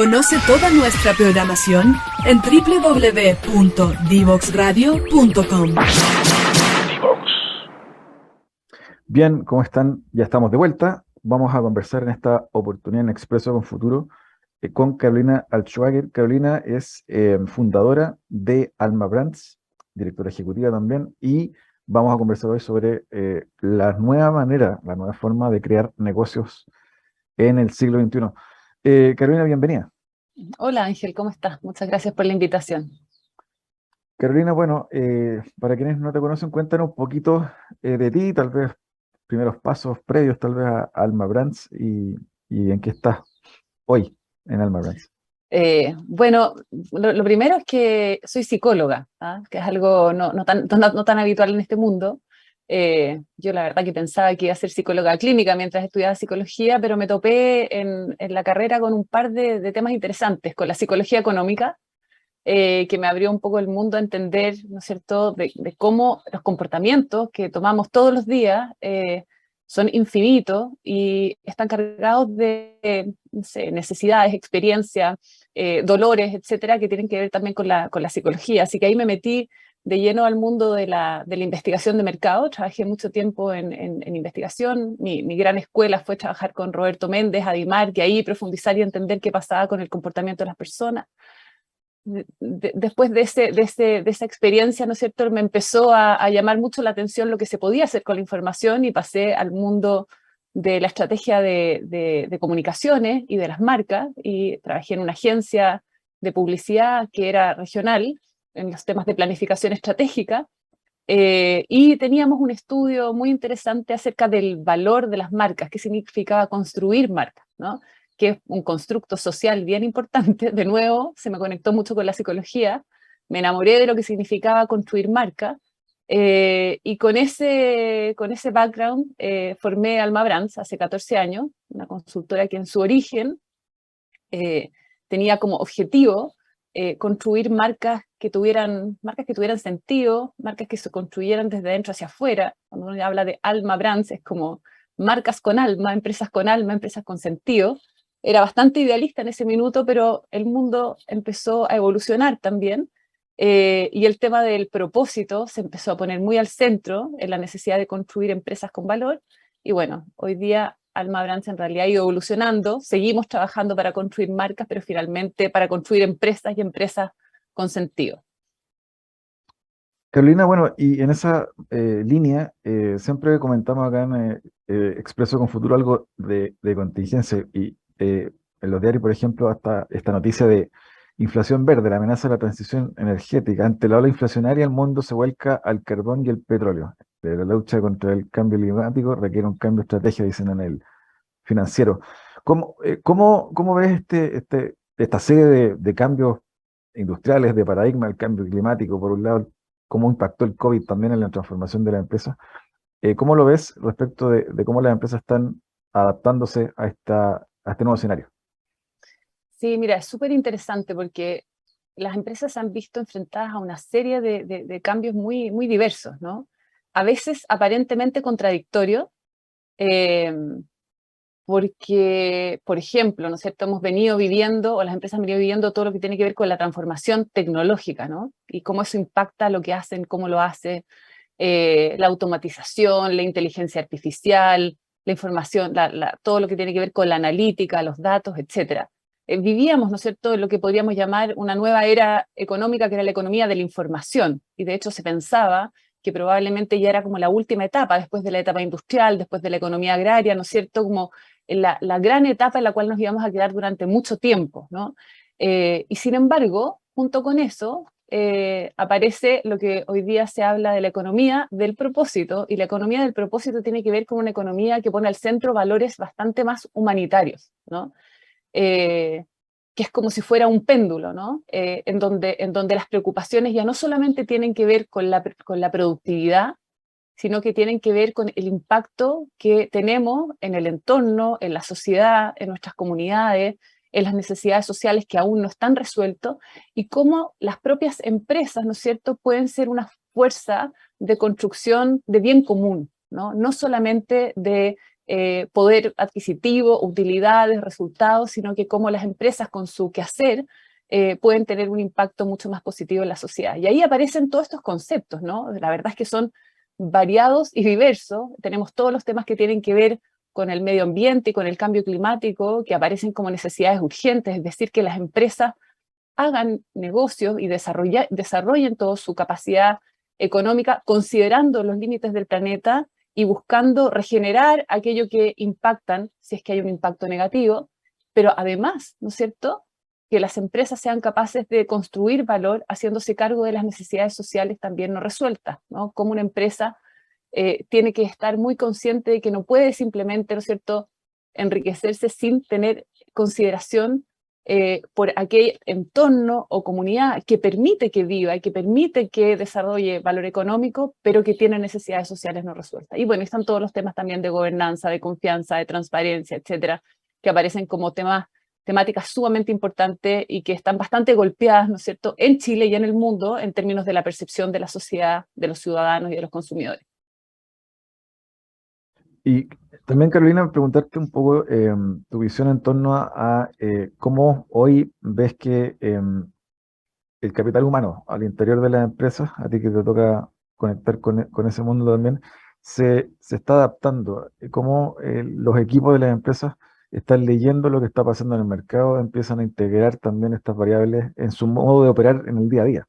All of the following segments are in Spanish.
Conoce toda nuestra programación en www.divoxradio.com. Bien, ¿cómo están? Ya estamos de vuelta. Vamos a conversar en esta oportunidad en Expreso con Futuro con Carolina Altschwager. Carolina es fundadora de Alma Brands, directora ejecutiva también, y vamos a conversar hoy sobre la nueva manera, la nueva forma de crear negocios en el siglo XXI. Carolina, bienvenida. Hola Ángel, ¿cómo estás? Muchas gracias por la invitación. Carolina, bueno, para quienes no te conocen, cuéntanos un poquito de ti, tal vez primeros pasos previos tal vez a Alma Brands y en qué estás hoy en Alma Brands. Bueno, lo primero es que soy psicóloga, ¿ah? Que es algo no tan habitual en este mundo. Yo la verdad que pensaba que iba a ser psicóloga clínica mientras estudiaba psicología, pero me topé en la carrera con un par de temas interesantes, con la psicología económica, que me abrió un poco el mundo a entender, ¿no es cierto?, de cómo los comportamientos que tomamos todos los días son infinitos y están cargados de no sé, necesidades, experiencias, dolores, etcétera, que tienen que ver también con la psicología. Así que ahí me metí de lleno al mundo de la investigación de mercado. Trabajé mucho tiempo en investigación. Mi gran escuela fue trabajar con Roberto Méndez, Adimar, que ahí profundizar y entender qué pasaba con el comportamiento de las personas. Después de esa experiencia, ¿no es cierto?, me empezó a llamar mucho la atención lo que se podía hacer con la información y pasé al mundo de la estrategia de comunicaciones y de las marcas, y trabajé en una agencia de publicidad que era regional en los temas de planificación estratégica, y teníamos un estudio muy interesante acerca del valor de las marcas, qué significaba construir marcas, ¿no?, que es un constructo social bien importante. De nuevo, se me conectó mucho con la psicología, me enamoré de lo que significaba construir marca, y con ese background formé Alma Brands hace 14 años, una consultora que en su origen tenía como objetivo construir marcas que tuvieran sentido, marcas que se construyeran desde dentro hacia afuera. Cuando uno habla de Alma Brands es como marcas con alma, empresas con sentido. Era bastante idealista en ese minuto, pero el mundo empezó a evolucionar también, y el tema del propósito se empezó a poner muy al centro en la necesidad de construir empresas con valor. Y bueno, hoy día Alma Brands en realidad ha ido evolucionando, seguimos trabajando para construir marcas, pero finalmente para construir empresas y empresas con sentido. Carolina, bueno, y en esa línea siempre comentamos acá en Expreso con Futuro algo de contingencia y en los diarios, por ejemplo, hasta esta noticia de inflación verde, la amenaza de la transición energética. Ante la ola inflacionaria, el mundo se vuelca al carbón y el petróleo. La lucha contra el cambio climático requiere un cambio de estrategia, dicen en el Financiero. ¿Cómo ves esta serie de cambios industriales, de paradigma, el cambio climático, por un lado, cómo impactó el COVID también en la transformación de la empresa? ¿Cómo lo ves respecto de cómo las empresas están adaptándose a este nuevo escenario? Sí, mira, es súper interesante porque las empresas se han visto enfrentadas a una serie de cambios muy, muy diversos, ¿no? A veces aparentemente contradictorios, eh, porque, por ejemplo, ¿no es cierto?, hemos venido viviendo, o las empresas han venido viviendo todo lo que tiene que ver con la transformación tecnológica, ¿no? Y cómo eso impacta lo que hacen, cómo lo hace, la automatización, la inteligencia artificial, la información, todo lo que tiene que ver con la analítica, los datos, etc. Vivíamos, ¿no es cierto?, en lo que podríamos llamar una nueva era económica, que era la economía de la información, y de hecho se pensaba que probablemente ya era como la última etapa, después de la etapa industrial, después de la economía agraria, ¿no es cierto?, como la gran etapa en la cual nos íbamos a quedar durante mucho tiempo, ¿no? Y sin embargo, junto con eso, aparece lo que hoy día se habla de la economía del propósito, y la economía del propósito tiene que ver con una economía que pone al centro valores bastante más humanitarios, ¿no? Que es como si fuera un péndulo, ¿no? En donde las preocupaciones ya no solamente tienen que ver con la productividad, sino que tienen que ver con el impacto que tenemos en el entorno, en la sociedad, en nuestras comunidades, en las necesidades sociales que aún no están resueltas, y cómo las propias empresas, ¿no es cierto?, pueden ser una fuerza de construcción de bien común, ¿no? No solamente de poder adquisitivo, utilidades, resultados, sino que cómo las empresas con su quehacer pueden tener un impacto mucho más positivo en la sociedad. Y ahí aparecen todos estos conceptos, ¿no? La verdad es que son variados y diversos. Tenemos todos los temas que tienen que ver con el medio ambiente y con el cambio climático, que aparecen como necesidades urgentes, es decir, que las empresas hagan negocios y desarrollen toda su capacidad económica considerando los límites del planeta y buscando regenerar aquello que impactan, si es que hay un impacto negativo, pero además, ¿no es cierto?, que las empresas sean capaces de construir valor haciéndose cargo de las necesidades sociales también no resueltas, ¿no? Como una empresa tiene que estar muy consciente de que no puede simplemente, ¿no es cierto?, enriquecerse sin tener consideración por aquel entorno o comunidad que permite que viva y que permite que desarrolle valor económico, pero que tiene necesidades sociales no resueltas. Y bueno, están todos los temas también de gobernanza, de confianza, de transparencia, etcétera, que aparecen como temáticas sumamente importantes y que están bastante golpeadas, ¿no es cierto?, en Chile y en el mundo en términos de la percepción de la sociedad, de los ciudadanos y de los consumidores. Y también, Carolina, preguntarte un poco tu visión en torno a cómo hoy ves que el capital humano al interior de las empresas, a ti que te toca conectar con ese mundo también, se está adaptando, cómo los equipos de las empresas están leyendo lo que está pasando en el mercado, empiezan a integrar también estas variables en su modo de operar en el día a día.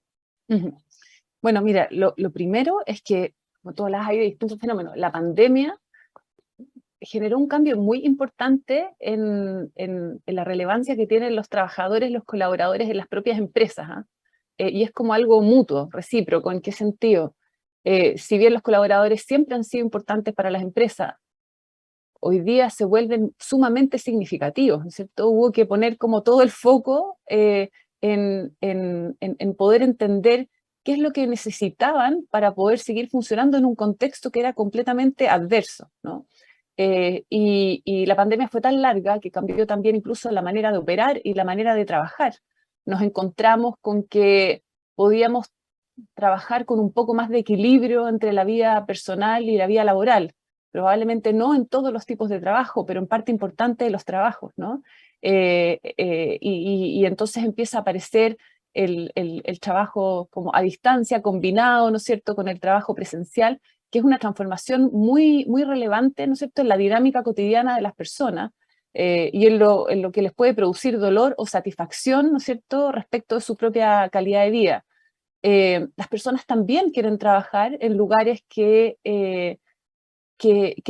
Ujú. Bueno, mira, lo primero es que, como todas las hay de distintos fenómenos, la pandemia generó un cambio muy importante en la relevancia que tienen los trabajadores, los colaboradores en las propias empresas, ¿ah? Y es como algo mutuo, recíproco. ¿En qué sentido? Si bien los colaboradores siempre han sido importantes para las empresas, hoy día se vuelven sumamente significativos, ¿no es cierto? Hubo que poner como todo el foco en poder entender qué es lo que necesitaban para poder seguir funcionando en un contexto que era completamente adverso, ¿no? Y la pandemia fue tan larga que cambió también incluso la manera de operar y la manera de trabajar. Nos encontramos con que podíamos trabajar con un poco más de equilibrio entre la vida personal y la vida laboral. Probablemente no en todos los tipos de trabajo, pero en parte importante de los trabajos, ¿no? Y entonces empieza a aparecer el trabajo como a distancia, combinado, ¿no es cierto?, con el trabajo presencial, que es una transformación muy, muy relevante, ¿no es cierto?, en la dinámica cotidiana de las personas y en lo que les puede producir dolor o satisfacción, ¿no es cierto?, respecto de su propia calidad de vida. Las personas también quieren trabajar en lugares que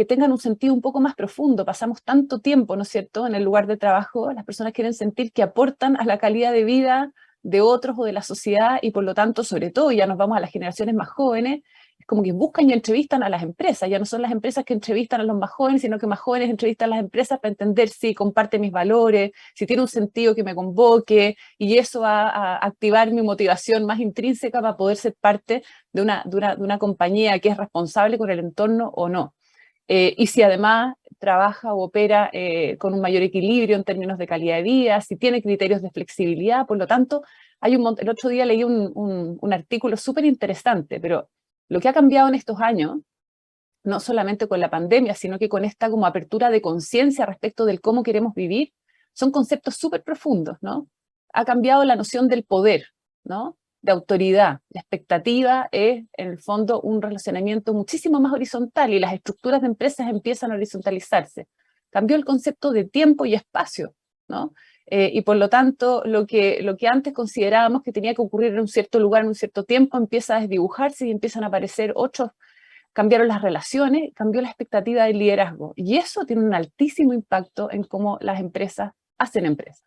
tengan un sentido un poco más profundo. Pasamos tanto tiempo, ¿no es cierto?, en el lugar de trabajo, las personas quieren sentir que aportan a la calidad de vida de otros o de la sociedad y por lo tanto, sobre todo, ya nos vamos a las generaciones más jóvenes, es como que buscan y entrevistan a las empresas, ya no son las empresas que entrevistan a los más jóvenes, sino que más jóvenes entrevistan a las empresas para entender si comparte mis valores, si tiene un sentido que me convoque, y eso va a activar mi motivación más intrínseca para poder ser parte de una compañía que es responsable con el entorno o no. Y si además trabaja o opera con un mayor equilibrio en términos de calidad de vida, si tiene criterios de flexibilidad, por lo tanto, el otro día leí un artículo súper interesante, pero lo que ha cambiado en estos años, no solamente con la pandemia, sino que con esta como apertura de conciencia respecto del cómo queremos vivir, son conceptos súper profundos, ¿no? Ha cambiado la noción del poder, ¿no?, de autoridad. La expectativa es, en el fondo, un relacionamiento muchísimo más horizontal y las estructuras de empresas empiezan a horizontalizarse. Cambió el concepto de tiempo y espacio, ¿no? Y por lo tanto, lo que antes considerábamos que tenía que ocurrir en un cierto lugar, en un cierto tiempo, empieza a desdibujarse y empiezan a aparecer otros. Cambiaron las relaciones, cambió la expectativa del liderazgo. Y eso tiene un altísimo impacto en cómo las empresas hacen empresas.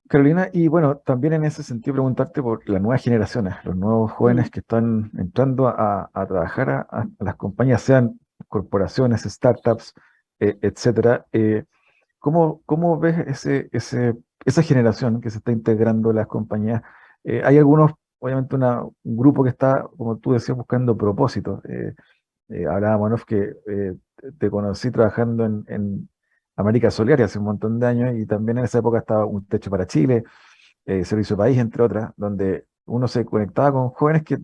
Carolina, y bueno, también en ese sentido preguntarte por las nuevas generaciones, los nuevos jóvenes que están entrando a trabajar a las compañías, sean corporaciones, startups, etcétera. ¿Cómo ves esa generación que se está integrando a las compañías? Hay algunos, obviamente un grupo que está, como tú decías, buscando propósitos. Hablábamos, ¿no?, que te conocí trabajando en América Solidaria hace un montón de años y también en esa época estaba Un Techo para Chile, Servicio País, entre otras, donde uno se conectaba con jóvenes que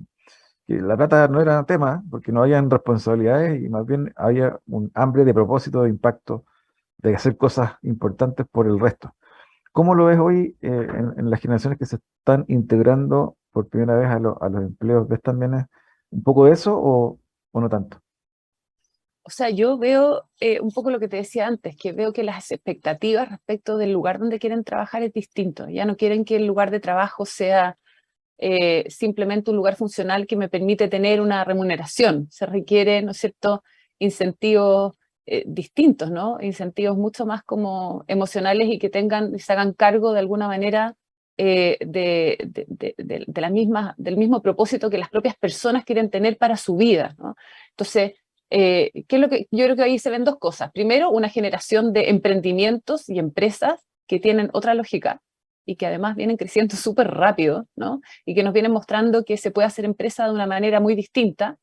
que la plata no era tema, porque no habían responsabilidades y más bien había un hambre de propósito, de impacto, de hacer cosas importantes por el resto. ¿Cómo lo ves hoy en las generaciones que se están integrando por primera vez a los empleos? ¿Ves también un poco de eso o no tanto? O sea, yo veo un poco lo que te decía antes, que veo que las expectativas respecto del lugar donde quieren trabajar es distinto. Ya no quieren que el lugar de trabajo sea simplemente un lugar funcional que me permite tener una remuneración. Se requieren, ¿no es cierto?, incentivos distintos, ¿no? Incentivos mucho más como emocionales y que tengan, y se hagan cargo de alguna manera de la misma, del mismo propósito que las propias personas quieren tener para su vida, ¿no? Entonces, ¿qué es lo que yo creo que ahí se ven dos cosas? Primero, una generación de emprendimientos y empresas que tienen otra lógica y que además vienen creciendo súper rápido, ¿no? Y que nos vienen mostrando que se puede hacer empresa de una manera muy distinta.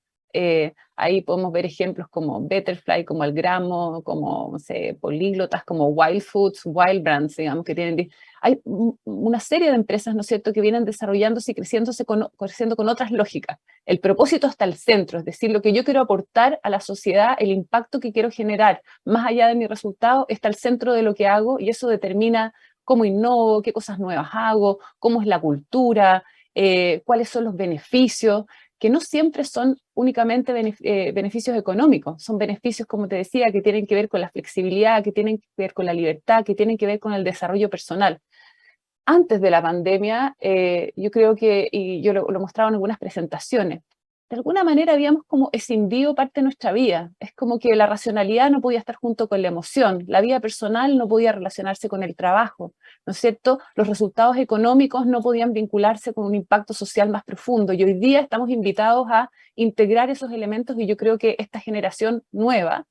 Ahí podemos ver ejemplos como Betterfly, como Algramo, como, no sé, Políglotas, como Wild Foods, Wild Brands, digamos, que tienen... Hay una serie de empresas, ¿no es cierto?, que vienen desarrollándose y creciendo con otras lógicas. El propósito está al centro, es decir, lo que yo quiero aportar a la sociedad, el impacto que quiero generar, más allá de mi resultado, está al centro de lo que hago y eso determina cómo innovo, qué cosas nuevas hago, cómo es la cultura, cuáles son los beneficios, que no siempre son únicamente beneficios económicos, son beneficios, como te decía, que tienen que ver con la flexibilidad, que tienen que ver con la libertad, que tienen que ver con el desarrollo personal. Antes de la pandemia, yo creo que, y yo lo mostraba en algunas presentaciones, de alguna manera habíamos como escindido parte de nuestra vida. Es como que la racionalidad no podía estar junto con la emoción, la vida personal no podía relacionarse con el trabajo, ¿no es cierto? Los resultados económicos no podían vincularse con un impacto social más profundo y hoy día estamos invitados a integrar esos elementos y yo creo que esta generación nueva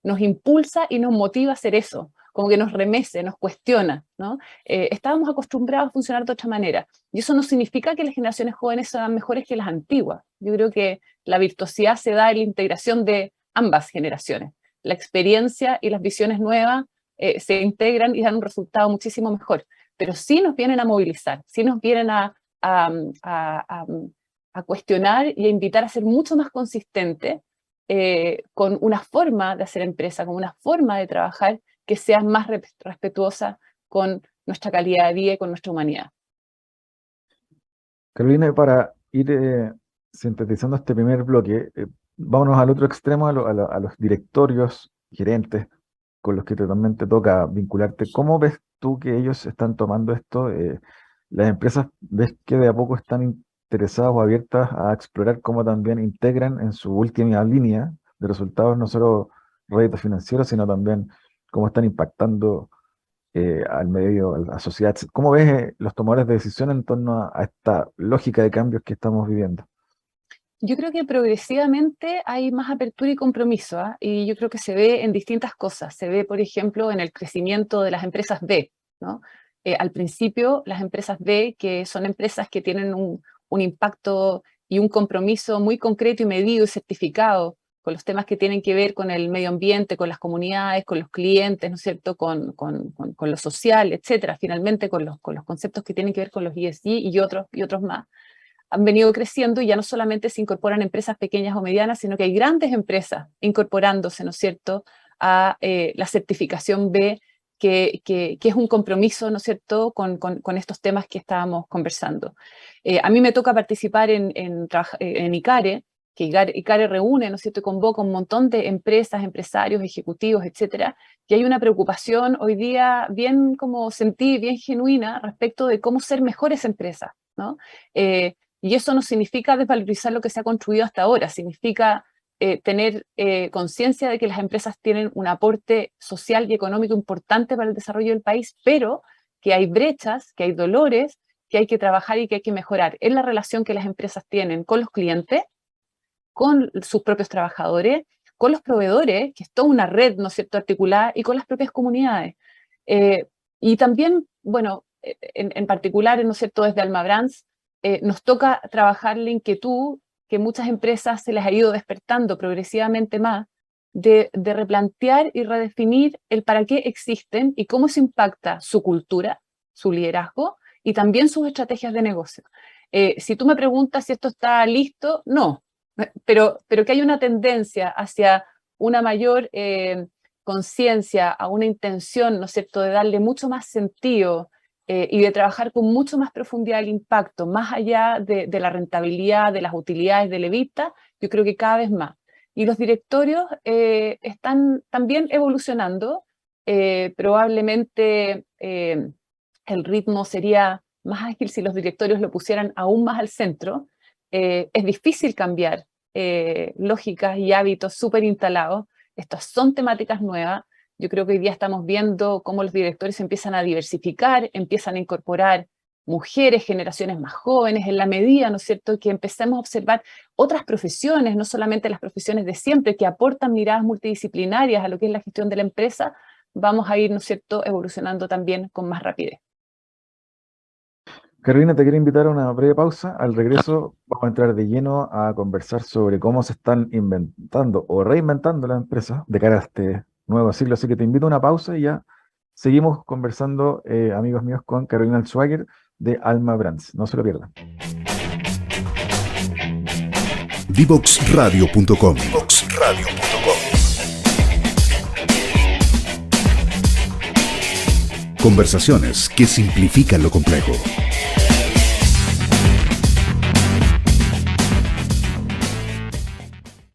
nos impulsa y nos motiva a hacer eso, como que nos remece, nos cuestiona, ¿no? Estábamos acostumbrados a funcionar de otra manera. Y eso no significa que las generaciones jóvenes sean mejores que las antiguas. Yo creo que la virtuosidad se da en la integración de ambas generaciones. La experiencia y las visiones nuevas se integran y dan un resultado muchísimo mejor. Pero sí nos vienen a movilizar, sí nos vienen a, a cuestionar y a invitar a ser mucho más consistentes con una forma de hacer empresa, con una forma de trabajar que sea más respetuosa con nuestra calidad de vida y con nuestra humanidad. Carolina, para ir sintetizando este primer bloque, vámonos al otro extremo, a los directorios, gerentes, con los que también te toca vincularte. ¿Cómo ves tú que ellos están tomando esto? Las empresas, ¿ves que de a poco están interesadas o abiertas a explorar cómo también integran en su última línea de resultados no solo réditos financieros, sino también cómo están impactando al medio, a la sociedad? ¿Cómo ves los tomadores de decisión en torno a esta lógica de cambios que estamos viviendo? Yo creo que progresivamente hay más apertura y compromiso, ¿ah? Y yo creo que se ve en distintas cosas. Se ve, por ejemplo, en el crecimiento de las empresas B, ¿no? Al principio, las empresas B, que son empresas que tienen un impacto y un compromiso muy concreto y medido y certificado con los temas que tienen que ver con el medio ambiente, con las comunidades, con los clientes, ¿no es cierto?, con lo social, etcétera, finalmente con los conceptos que tienen que ver con los ESG y otros más han venido creciendo y ya no solamente se incorporan empresas pequeñas o medianas, sino que hay grandes empresas incorporándose, ¿no es cierto?, a la certificación B, que es un compromiso, ¿no es cierto?, con estos temas que estábamos conversando. A mí me toca participar en ICARE, que ICARE reúne, ¿no es cierto?, y convoca un montón de empresas, empresarios, ejecutivos, etcétera, y hay una preocupación hoy día bien como sentí, bien genuina respecto de cómo ser mejores empresas, ¿no? Y eso no significa desvalorizar lo que se ha construido hasta ahora, significa tener conciencia de que las empresas tienen un aporte social y económico importante para el desarrollo del país, pero que hay brechas, que hay dolores, que hay que trabajar y que hay que mejorar en la relación que las empresas tienen con los clientes, con sus propios trabajadores, con los proveedores, que es toda una red, ¿no es cierto?, articulada, y con las propias comunidades. Y también, bueno, en particular, ¿no es cierto?, desde Alma Brands, nos toca trabajar la inquietud que muchas empresas se les ha ido despertando progresivamente más de replantear y redefinir el para qué existen y cómo se impacta su cultura, su liderazgo y también sus estrategias de negocio. Si tú me preguntas si esto está listo, no, pero que hay una tendencia hacia una mayor conciencia, a una intención, ¿no es cierto?, de darle mucho más sentido y de trabajar con mucho más profundidad el impacto, más allá de la rentabilidad, de las utilidades del EBITDA, yo creo que cada vez más. Y los directorios están también evolucionando, probablemente el ritmo sería más ágil si los directorios lo pusieran aún más al centro. Es difícil cambiar lógicas y hábitos súper instalados. Estas son temáticas nuevas. Yo creo que hoy día estamos viendo cómo los directores empiezan a diversificar, empiezan a incorporar mujeres, generaciones más jóvenes, en la medida, ¿no es cierto?, que empecemos a observar otras profesiones, no solamente las profesiones de siempre, que aportan miradas multidisciplinarias a lo que es la gestión de la empresa, vamos a ir, ¿no es cierto?, evolucionando también con más rapidez. Carolina, te quiero invitar a una breve pausa. Al regreso vamos a entrar de lleno a conversar sobre cómo se están inventando o reinventando las empresas de cara a este nuevo siglo. Así que te invito a una pausa y ya seguimos conversando, amigos míos, con Carolina Alswager de Alma Brands. No se lo pierdan. Divoxradio.com. Conversaciones que simplifican lo complejo.